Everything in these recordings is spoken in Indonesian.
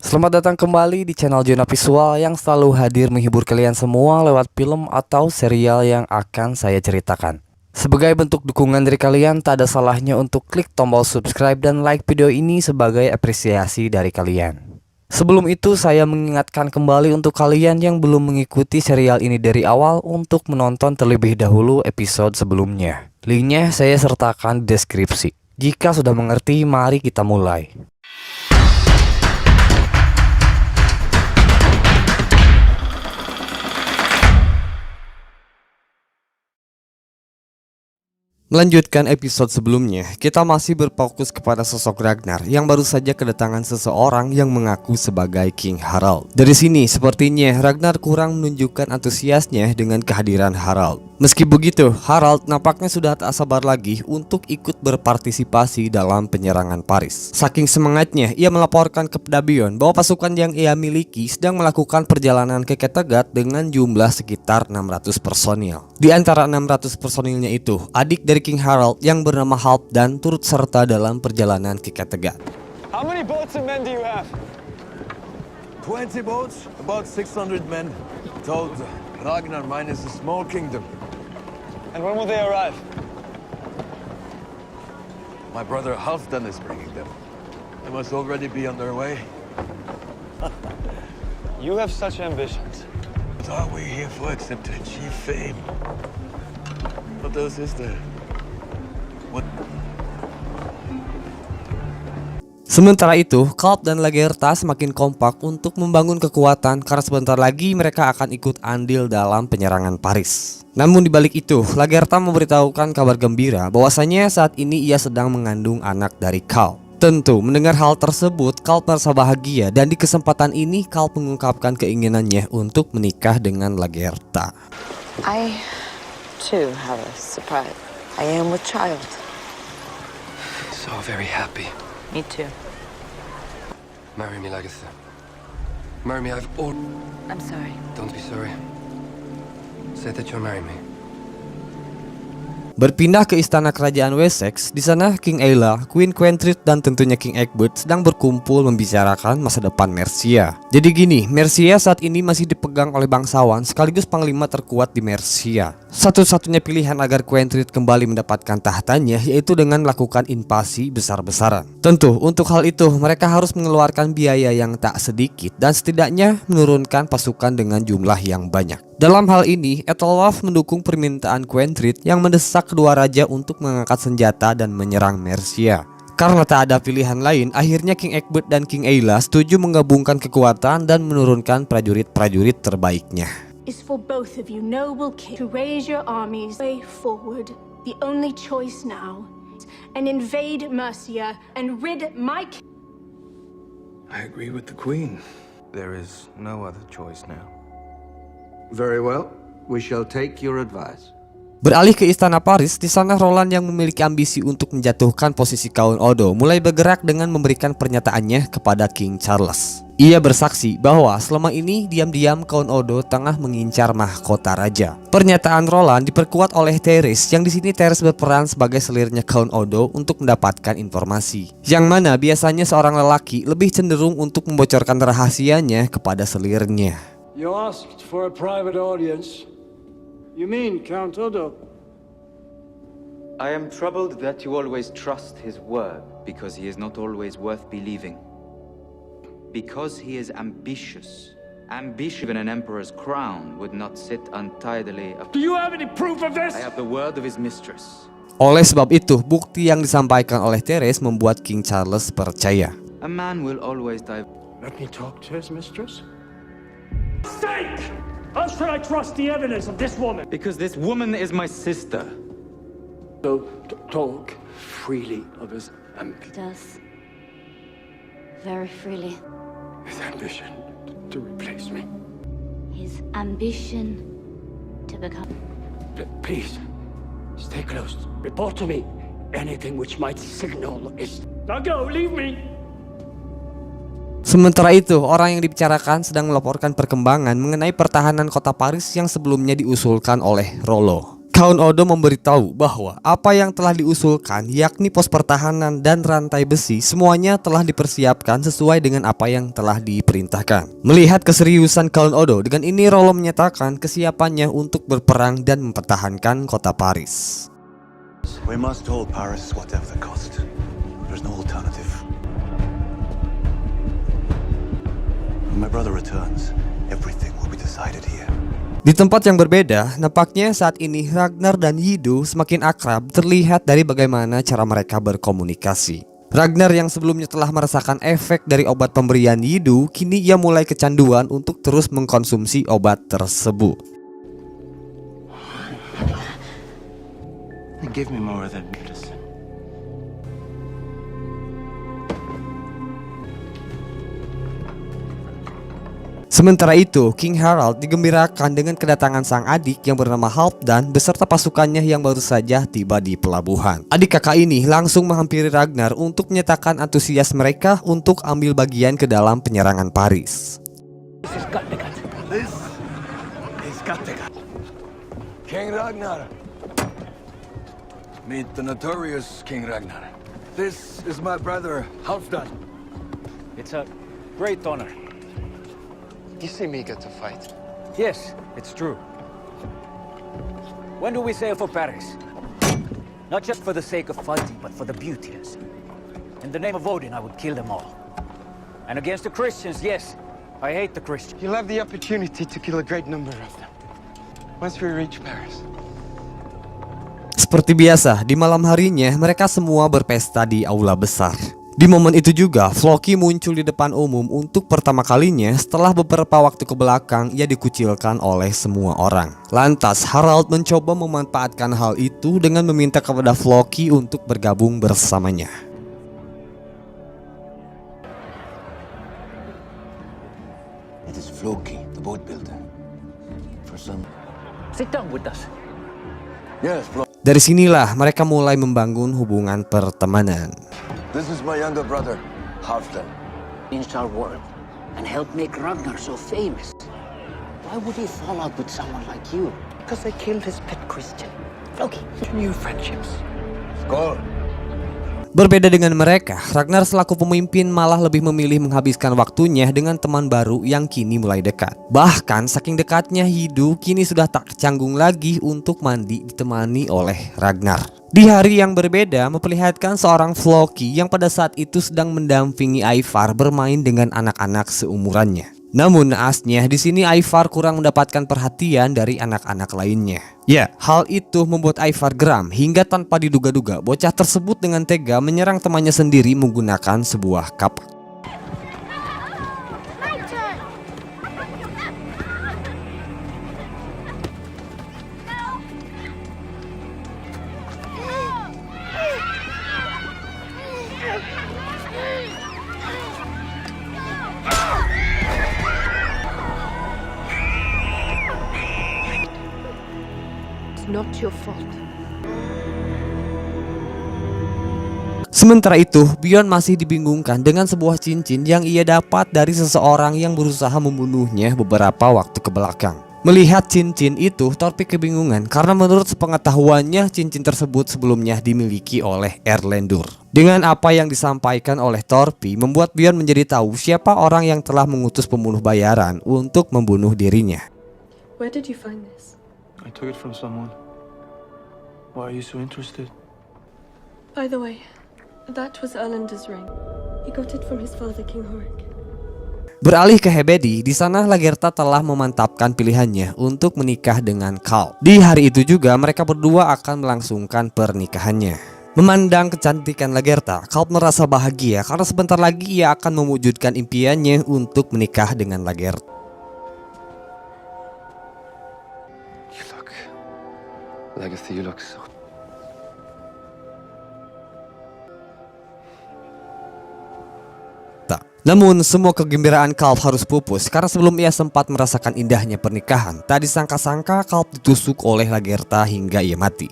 Selamat datang kembali di channel Zona Visual yang selalu hadir menghibur kalian semua lewat film atau serial yang akan saya ceritakan. Sebagai bentuk dukungan dari kalian, tak ada salahnya untuk klik tombol subscribe dan like video ini sebagai apresiasi dari kalian. Sebelum itu, saya mengingatkan kembali untuk kalian yang belum mengikuti serial ini dari awal untuk menonton terlebih dahulu episode sebelumnya. Linknya saya sertakan di deskripsi. Jika sudah mengerti, mari kita mulai. Melanjutkan episode sebelumnya, kita masih berfokus kepada sosok Ragnar yang baru saja kedatangan seseorang yang mengaku sebagai King Harald. Dari sini, sepertinya Ragnar kurang menunjukkan antusiasnya dengan kehadiran Harald. Meski begitu, Harald nampaknya sudah tak sabar lagi untuk ikut berpartisipasi dalam penyerangan Paris. Saking semangatnya, ia melaporkan kepada Bjorn bahwa pasukan yang ia miliki sedang melakukan perjalanan ke Kattegat dengan jumlah sekitar 600 personil. Di antara 600 personilnya itu, adik dari King Harald yang bernama Halfdan turut serta dalam perjalanan ke Kattegat. How many boats and men do you have? 20 boats, about 600 men. Told Ragnar mine is a small kingdom. And when will they arrive? My brother Halfdan is bringing them. They must already be on their way. You have such ambitions. What are we here for except to achieve fame? What else is there? What? Sementara itu, Kalb dan Lagertha semakin kompak untuk membangun kekuatan karena sebentar lagi mereka akan ikut andil dalam penyerangan Paris. Namun di balik itu, Lagertha memberitahukan kabar gembira bahwasanya saat ini ia sedang mengandung anak dari Kalb. Tentu, mendengar hal tersebut, Kalb merasa bahagia dan di kesempatan ini Kalb mengungkapkan keinginannya untuk menikah dengan Lagertha. I too have a surprise. I am with child. So very happy. Me too. Marry me, Lagertha. Marry me, I've all... I'm sorry. Don't be sorry. Say that you'll marry me. Berpindah ke istana kerajaan Wessex, di sana King Aila, Queen Quentrid dan tentunya King Egbert sedang berkumpul membicarakan masa depan Mercia. Jadi gini, Mercia saat ini masih dipegang oleh bangsawan sekaligus panglima terkuat di Mercia. Satu-satunya pilihan agar Quentrid kembali mendapatkan tahtanya yaitu dengan melakukan invasi besar-besaran. Tentu, untuk hal itu mereka harus mengeluarkan biaya yang tak sedikit dan setidaknya menurunkan pasukan dengan jumlah yang banyak. Dalam hal ini, Ethelwulf mendukung permintaan Quentrid yang mendesak kedua raja untuk mengangkat senjata dan menyerang Mercia. Karena tak ada pilihan lain, akhirnya King Egbert dan King Aila setuju menggabungkan kekuatan dan menurunkan prajurit-prajurit terbaiknya. Is for both of you noble king to raise your armies way forward. The only choice now and invade Mercia and rid my I agree with the Queen. There is no other choice now. Very well, we shall take your advice. Beralih ke istana Paris, di sana Roland yang memiliki ambisi untuk menjatuhkan posisi Count Odo mulai bergerak dengan memberikan pernyataannya kepada King Charles. Ia bersaksi bahwa selama ini diam-diam Count Odo tengah mengincar mahkota raja. Pernyataan Roland diperkuat oleh Therese, yang di sini Therese berperan sebagai selirnya Count Odo untuk mendapatkan informasi. Yang mana biasanya seorang lelaki lebih cenderung untuk membocorkan rahasianya kepada selirnya. You asked for a private audience. You mean Count Odo? I am troubled that you always trust his word, because he is not always worth believing. Because he is ambitious. Ambition in an emperor's crown would not sit untidily. Do you have any proof of this? I have the word of his mistress. Oleh sebab itu, bukti yang disampaikan oleh Therese membuat King Charles percaya. A man will always die. Let me talk to his mistress. Stake! How should I trust the evidence of this woman? Because this woman is my sister. So, talk freely of his He does. Very freely. ambition to replace me. His ambition to become... Please, stay close. Report to me anything which might signal is... Now go, leave me! Sementara itu, orang yang dibicarakan sedang melaporkan perkembangan mengenai pertahanan kota Paris yang sebelumnya diusulkan oleh Rollo. Count Odo memberitahu bahwa apa yang telah diusulkan, yakni pos pertahanan dan rantai besi, semuanya telah dipersiapkan sesuai dengan apa yang telah diperintahkan. Melihat keseriusan Count Odo, dengan ini Rollo menyatakan kesiapannya untuk berperang dan mempertahankan kota Paris. We must hold Paris whatever the cost. There's no alternative. When my brother returns, everything will be decided here. Di tempat yang berbeda, nampaknya saat ini Ragnar dan Yidu semakin akrab terlihat dari bagaimana cara mereka berkomunikasi. Ragnar yang sebelumnya telah merasakan efek dari obat pemberian Yidu, kini ia mulai kecanduan untuk terus mengkonsumsi obat tersebut. Give me more of that medicine. Sementara itu, King Harald digembirakan dengan kedatangan sang adik yang bernama Halfdan beserta pasukannya yang baru saja tiba di pelabuhan. Adik kakak ini langsung menghampiri Ragnar untuk menyatakan antusias mereka untuk ambil bagian ke dalam penyerangan Paris. This is Kattegat. King Ragnar. Meet the notorious King Ragnar. This is my brother, Halfdan. It's a great honor. You seem eager to fight. Yes, it's true. When do we sail for Paris? Not just for the sake of fighting, but for the beauteous. In the name of Odin, I would kill them all. And against the Christians, yes, I hate the Christians. You'll have the opportunity to kill a great number of them once we reach Paris. Seperti biasa, di malam harinya mereka semua berpesta di aula besar. Di momen itu juga, Floki muncul di depan umum untuk pertama kalinya setelah beberapa waktu ke belakang ia dikucilkan oleh semua orang. Lantas, Harald mencoba memanfaatkan hal itu dengan meminta kepada Floki untuk bergabung bersamanya. It is Floki, the boat builder. For some... Sit down with us. Yes, Floki. Dari sinilah mereka mulai membangun hubungan pertemanan. This is my younger brother, Halfdan. Changed our world and helped make Ragnar so famous. Why would he fall out with someone like you? Because I killed his pet Christian. Floki, new friendships. Skål. Berbeda dengan mereka, Ragnar selaku pemimpin malah lebih memilih menghabiskan waktunya dengan teman baru yang kini mulai dekat. Bahkan saking dekatnya Yidu kini sudah tak canggung lagi untuk mandi ditemani oleh Ragnar. Di hari yang berbeda memperlihatkan seorang Floki yang pada saat itu sedang mendampingi Ivar bermain dengan anak-anak seumurannya. Namun naasnya di sini Ivar kurang mendapatkan perhatian dari anak-anak lainnya. Ya, hal itu membuat Ivar geram hingga tanpa diduga-duga bocah tersebut dengan tega menyerang temannya sendiri menggunakan sebuah kapak. Not your fault. Sementara itu, Bjorn masih dibingungkan dengan sebuah cincin yang ia dapat dari seseorang yang berusaha membunuhnya beberapa waktu ke belakang. Melihat cincin itu, Thorpe kebingungan karena menurut sepengetahuannya cincin tersebut sebelumnya dimiliki oleh Erlendur. Dengan apa yang disampaikan oleh Thorpe membuat Bjorn menjadi tahu siapa orang yang telah mengutus pembunuh bayaran untuk membunuh dirinya. Where did you find this? I took it from someone. Why are you so interested? By the way, that was Erlender's ring. He got it from his father, King Horik. Beralih ke Hebedi, di sana Lagertha telah memantapkan pilihannya untuk menikah dengan Karl. Di hari itu juga mereka berdua akan melangsungkan pernikahannya. Memandang kecantikan Lagertha, Karl merasa bahagia karena sebentar lagi ia akan mewujudkan impiannya untuk menikah dengan Lagertha. Legacy, you look so... Namun semua kegembiraan Karl harus pupus karena sebelum ia sempat merasakan indahnya pernikahan, tak disangka-sangka Karl ditusuk oleh Lagertha hingga ia mati.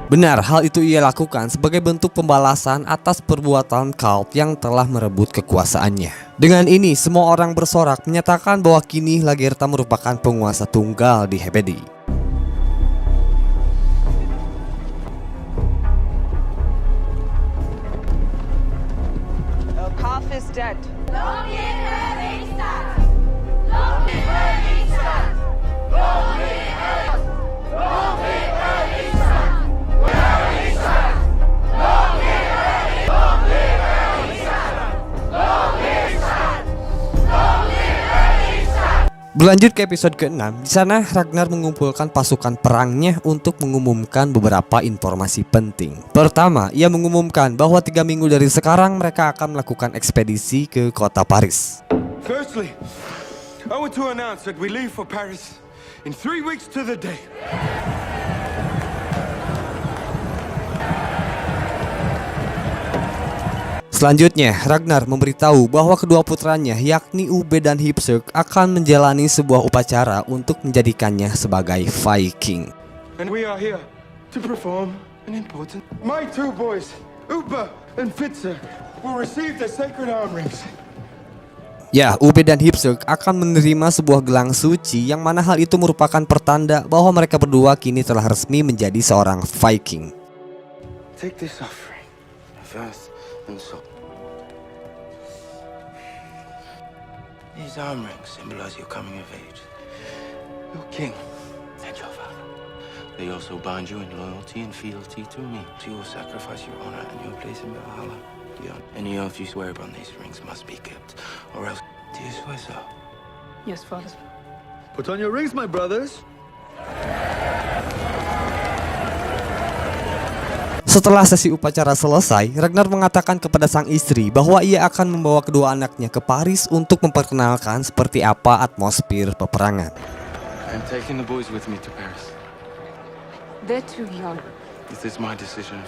Benar, hal itu ia lakukan sebagai bentuk pembalasan atas perbuatan Khald yang telah merebut kekuasaannya. Dengan ini, semua orang bersorak menyatakan bahwa kini Lagertha merupakan penguasa tunggal di Hepedi. Elkaf is dead. Berlanjut ke episode ke-6, di sana Ragnar mengumpulkan pasukan perangnya untuk mengumumkan beberapa informasi penting. Pertama, ia mengumumkan bahwa 3 minggu dari sekarang mereka akan melakukan ekspedisi ke kota Paris. Firstly, I want to announce that we leave for Paris in 3 weeks to the day. Selanjutnya, Ragnar memberitahu bahwa kedua putranya yakni Ubed dan Hipsuk akan menjalani sebuah upacara untuk menjadikannya sebagai Viking. And we are here to perform an important... My 2 boys, Upa and Fitzer, will receive the sacred arm rings. Ya, Ubed dan Hipsuk akan menerima sebuah gelang suci yang mana hal itu merupakan pertanda bahwa mereka berdua kini telah resmi menjadi seorang Viking. Take this offering of earth and soul. These arm rings symbolize your coming of age, your king, and your father. They also bind you in loyalty and fealty to me. So you will sacrifice your honor and your place in Valhalla. Any oath you swear upon these rings must be kept, or else. Do you swear so? Yes, Father. Put on your rings, my brothers. Setelah sesi upacara selesai, Ragnar mengatakan kepada sang istri bahwa ia akan membawa kedua anaknya ke Paris untuk memperkenalkan seperti apa atmosfer peperangan. I'm taking the boys with me to Paris. They're too young. This is my decision.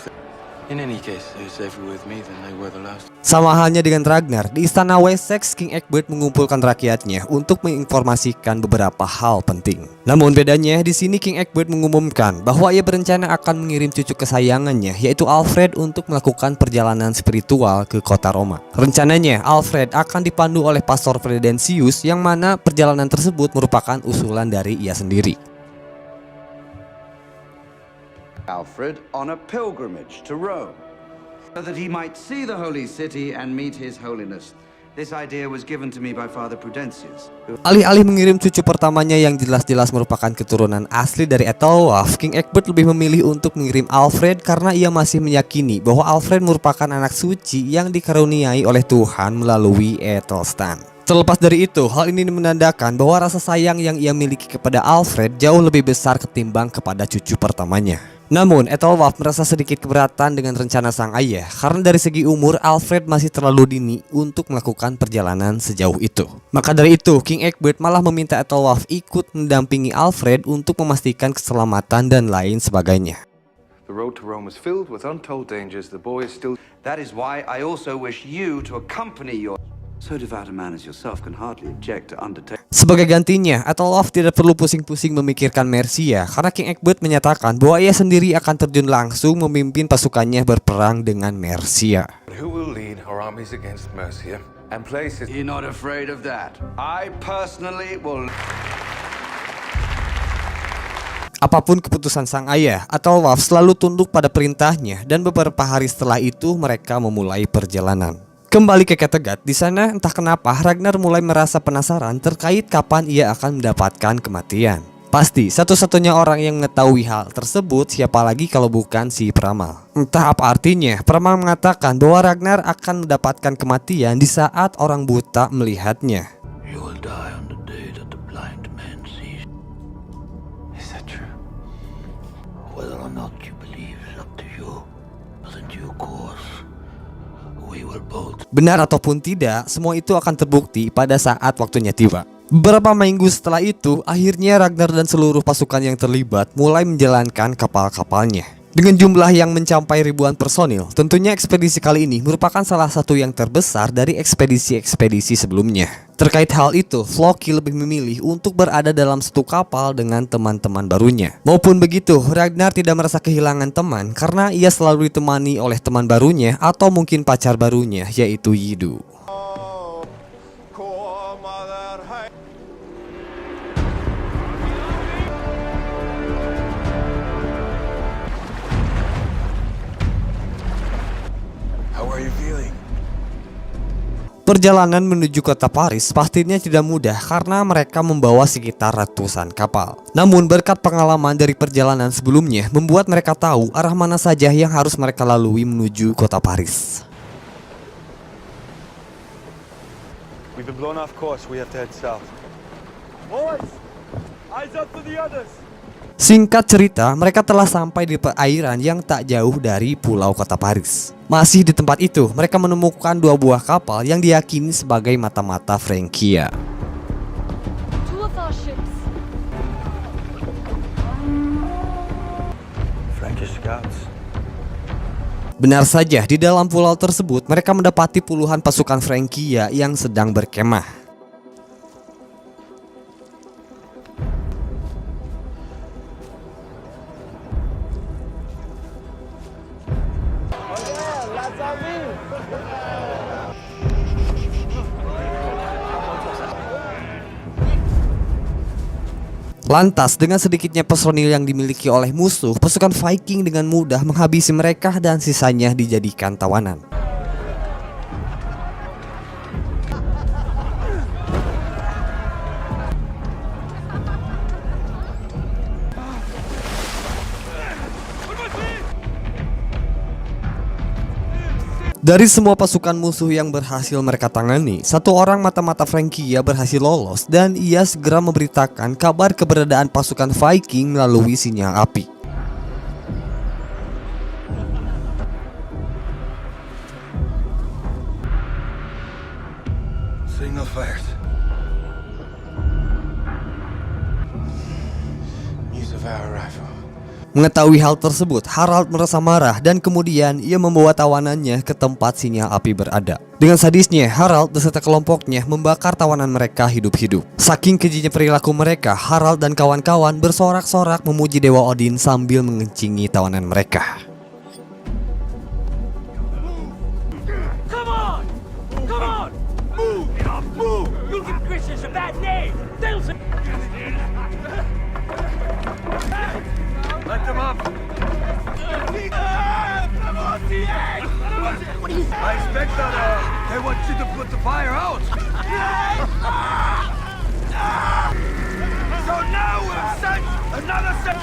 In any case, they're safer with me than they were the last. Sama halnya dengan Ragnar, di istana Wessex, King Egbert mengumpulkan rakyatnya untuk menginformasikan beberapa hal penting. Namun bedanya, di sini King Egbert mengumumkan bahwa ia berencana akan mengirim cucu kesayangannya, yaitu Alfred, untuk melakukan perjalanan spiritual ke kota Roma. Rencananya, Alfred akan dipandu oleh Pastor Fredentius, yang mana perjalanan tersebut merupakan usulan dari ia sendiri. Alfred on a pilgrimage to Rome, so that he might see the holy city and meet his holiness. This idea was given to me by Father Prudentius. Alih-alih mengirim cucu pertamanya yang jelas-jelas merupakan keturunan asli dari Ethelwulf, King Egbert lebih memilih untuk mengirim Alfred karena ia masih meyakini bahwa Alfred merupakan anak suci yang dikaruniai oleh Tuhan melalui Ethelstan. Terlepas dari itu, hal ini menandakan bahwa rasa sayang yang ia miliki kepada Alfred jauh lebih besar ketimbang kepada cucu pertamanya. Namun, Ethelwulf merasa sedikit keberatan dengan rencana sang ayah karena dari segi umur Alfred masih terlalu dini untuk melakukan perjalanan sejauh itu. Maka dari itu, King Egbert malah meminta Ethelwulf ikut mendampingi Alfred untuk memastikan keselamatan dan lain sebagainya. The road to Rome is filled with untold dangers. The boy is still... That is why I also wish you to accompany your... So devout a man as yourself can hardly object to undertake. Sebagai gantinya, Ethelwulf tidak perlu pusing-pusing memikirkan Mercia karena King Egbert menyatakan bahwa ia sendiri akan terjun langsung memimpin pasukannya berperang dengan Mercia. Who will lead our armies against Mercia and places... You're not afraid of that. I personally will... Apapun keputusan sang ayah, Ethelwulf selalu tunduk pada perintahnya dan beberapa hari setelah itu mereka memulai perjalanan. Kembali ke Kattegat, di sana entah kenapa Ragnar mulai merasa penasaran terkait kapan ia akan mendapatkan kematian. Pasti satu-satunya orang yang mengetahui hal tersebut siapa lagi kalau bukan si peramal. Entah apa artinya, peramal mengatakan bahwa Ragnar akan mendapatkan kematian di saat orang buta melihatnya. You will die on the day that the blind man sees. Is that true? Whether or not you believe is up to you. But in due course, we will both... Benar ataupun tidak, semua itu akan terbukti pada saat waktunya tiba. Beberapa minggu setelah itu, akhirnya Ragnar dan seluruh pasukan yang terlibat mulai menjalankan kapal-kapalnya. Dengan jumlah yang mencapai ribuan personil, tentunya ekspedisi kali ini merupakan salah satu yang terbesar dari ekspedisi-ekspedisi sebelumnya. Terkait hal itu, Floki lebih memilih untuk berada dalam satu kapal dengan teman-teman barunya. Maupun begitu, Ragnar tidak merasa kehilangan teman karena ia selalu ditemani oleh teman barunya atau mungkin pacar barunya, yaitu Yidu. Perjalanan menuju kota Paris pastinya tidak mudah karena mereka membawa sekitar ratusan kapal. Namun berkat pengalaman dari perjalanan sebelumnya membuat mereka tahu arah mana saja yang harus mereka lalui menuju kota Paris. We've been blown off course. We have to head south. Boys, eyes up for the others. Singkat cerita, mereka telah sampai di perairan yang tak jauh dari pulau kota Paris. Masih di tempat itu, mereka menemukan 2 buah kapal yang diyakini sebagai mata-mata Francia. Frankish scouts. Benar saja, di dalam pulau tersebut mereka mendapati puluhan pasukan Francia yang sedang berkemah. Lantas, dengan sedikitnya personil yang dimiliki oleh musuh, pasukan Viking dengan mudah menghabisi mereka dan sisanya dijadikan tawanan. Dari semua pasukan musuh yang berhasil mereka tangani, 1 orang mata-mata Francia berhasil lolos dan ia segera memberitakan kabar keberadaan pasukan Viking melalui sinyal api. Signal fires. News of our arrival. Mengetahui hal tersebut, Harald merasa marah dan kemudian ia membawa tawanannya ke tempat sinyal api berada. Dengan sadisnya, Harald beserta kelompoknya membakar tawanan mereka hidup-hidup. Saking kejinya perilaku mereka, Harald dan kawan-kawan bersorak-sorak memuji Dewa Odin sambil mengencingi tawanan mereka. Come on! Come on! Move! Move! You'll give Christians a bad name! They'll say... Let them up! I expect that they want you to put the fire out! So now we've sent another set!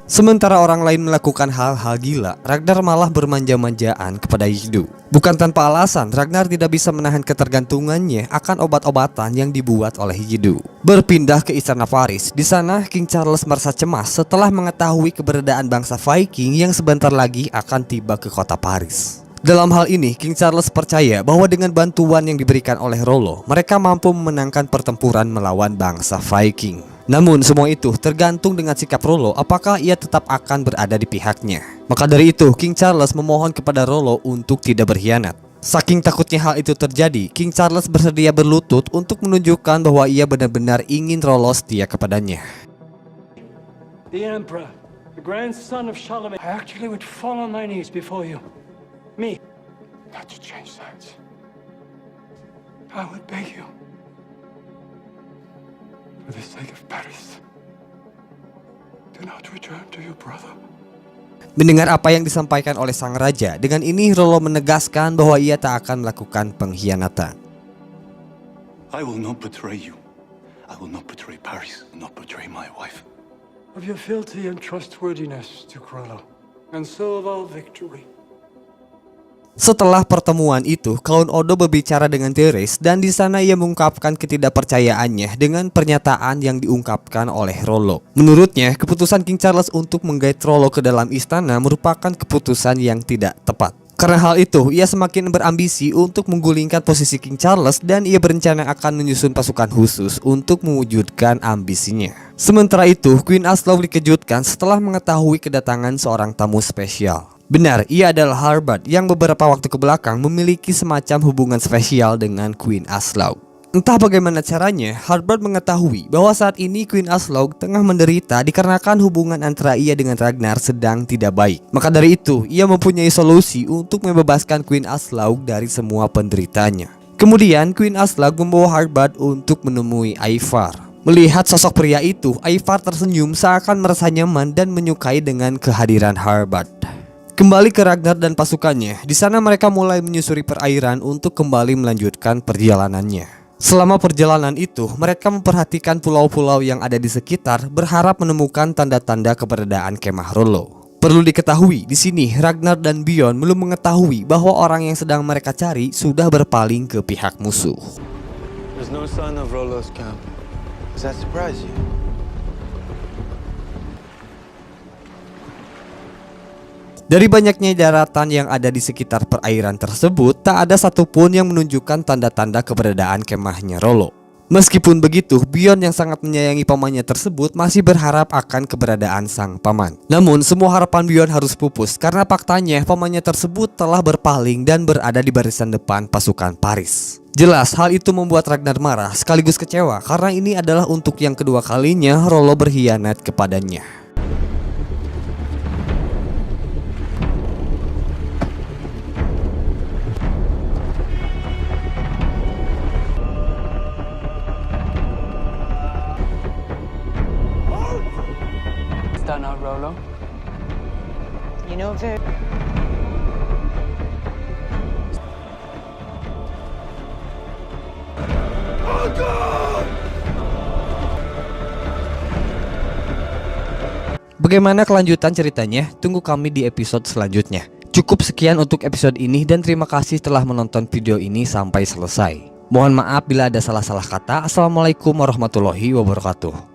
Sementara orang lain melakukan hal-hal gila, Ragnar malah bermanja-manjaan kepada Yidu. Bukan tanpa alasan, Ragnar tidak bisa menahan ketergantungannya akan obat-obatan yang dibuat oleh Yidu. Berpindah ke istana Paris, di sana King Charles merasa cemas setelah mengetahui keberadaan bangsa Viking yang sebentar lagi akan tiba ke kota Paris. Dalam hal ini, King Charles percaya bahwa dengan bantuan yang diberikan oleh Rollo, mereka mampu memenangkan pertempuran melawan bangsa Viking. Namun semua itu tergantung dengan sikap Rollo apakah ia tetap akan berada di pihaknya. Maka dari itu, King Charles memohon kepada Rollo untuk tidak berkhianat. Saking takutnya hal itu terjadi, King Charles bersedia berlutut untuk menunjukkan bahwa ia benar-benar ingin Rollo setia kepadanya. The Emperor, the grandson of Charlemagne, I actually would fall on my knees before you. Me. Not to change that. I would beg you. For the sake of Paris, do not return to your brother. Mendengar apa yang disampaikan oleh sang raja, dengan ini Rollo menegaskan bahwa ia tak akan melakukan pengkhianatan. I will not betray you. I will not betray Paris, not betray my wife. Of your fealty and trustworthiness to Rollo, and so of our victory. Setelah pertemuan itu, Count Odo berbicara dengan Therese dan di sana ia mengungkapkan ketidakpercayaannya dengan pernyataan yang diungkapkan oleh Rollo. Menurutnya, keputusan King Charles untuk menggait Rollo ke dalam istana merupakan keputusan yang tidak tepat. Karena hal itu, ia semakin berambisi untuk menggulingkan posisi King Charles dan ia berencana akan menyusun pasukan khusus untuk mewujudkan ambisinya. Sementara itu, Queen Aslaug dikejutkan setelah mengetahui kedatangan seorang tamu spesial. Benar, ia adalah Harbard yang beberapa waktu kebelakang memiliki semacam hubungan spesial dengan Queen Aslaug. Entah bagaimana caranya, Harbard mengetahui bahwa saat ini Queen Aslaug tengah menderita dikarenakan hubungan antara ia dengan Ragnar sedang tidak baik. Maka dari itu, ia mempunyai solusi untuk membebaskan Queen Aslaug dari semua penderitanya. Kemudian, Queen Aslaug membawa Harbard untuk menemui Ivar. Melihat sosok pria itu, Ivar tersenyum seakan merasa nyaman dan menyukai dengan kehadiran Harbard. Kembali ke Ragnar dan pasukannya, di sana mereka mulai menyusuri perairan untuk kembali melanjutkan perjalanannya. Selama perjalanan itu, mereka memperhatikan pulau-pulau yang ada di sekitar, berharap menemukan tanda-tanda keberadaan kemah Rollo. Perlu diketahui, di sini Ragnar dan Bjorn belum mengetahui bahwa orang yang sedang mereka cari sudah berpaling ke pihak musuh. There's no sign of Rollo's camp. Does that surprise you? Dari banyaknya daratan yang ada di sekitar perairan tersebut, tak ada satupun yang menunjukkan tanda-tanda keberadaan kemahnya Rollo. Meskipun begitu, Bjorn yang sangat menyayangi pamannya tersebut masih berharap akan keberadaan sang paman. Namun, semua harapan Bjorn harus pupus karena faktanya pamannya tersebut telah berpaling dan berada di barisan depan pasukan Paris. Jelas, hal itu membuat Ragnar marah sekaligus kecewa karena ini adalah untuk yang kedua kalinya Rollo berkhianat kepadanya. That not Rollo? You know very... Bagaimana kelanjutan ceritanya? Tunggu kami di episode selanjutnya. Cukup sekian untuk episode ini dan terima kasih telah menonton video ini sampai selesai. Mohon maaf bila ada salah-salah kata. Assalamualaikum warahmatullahi wabarakatuh.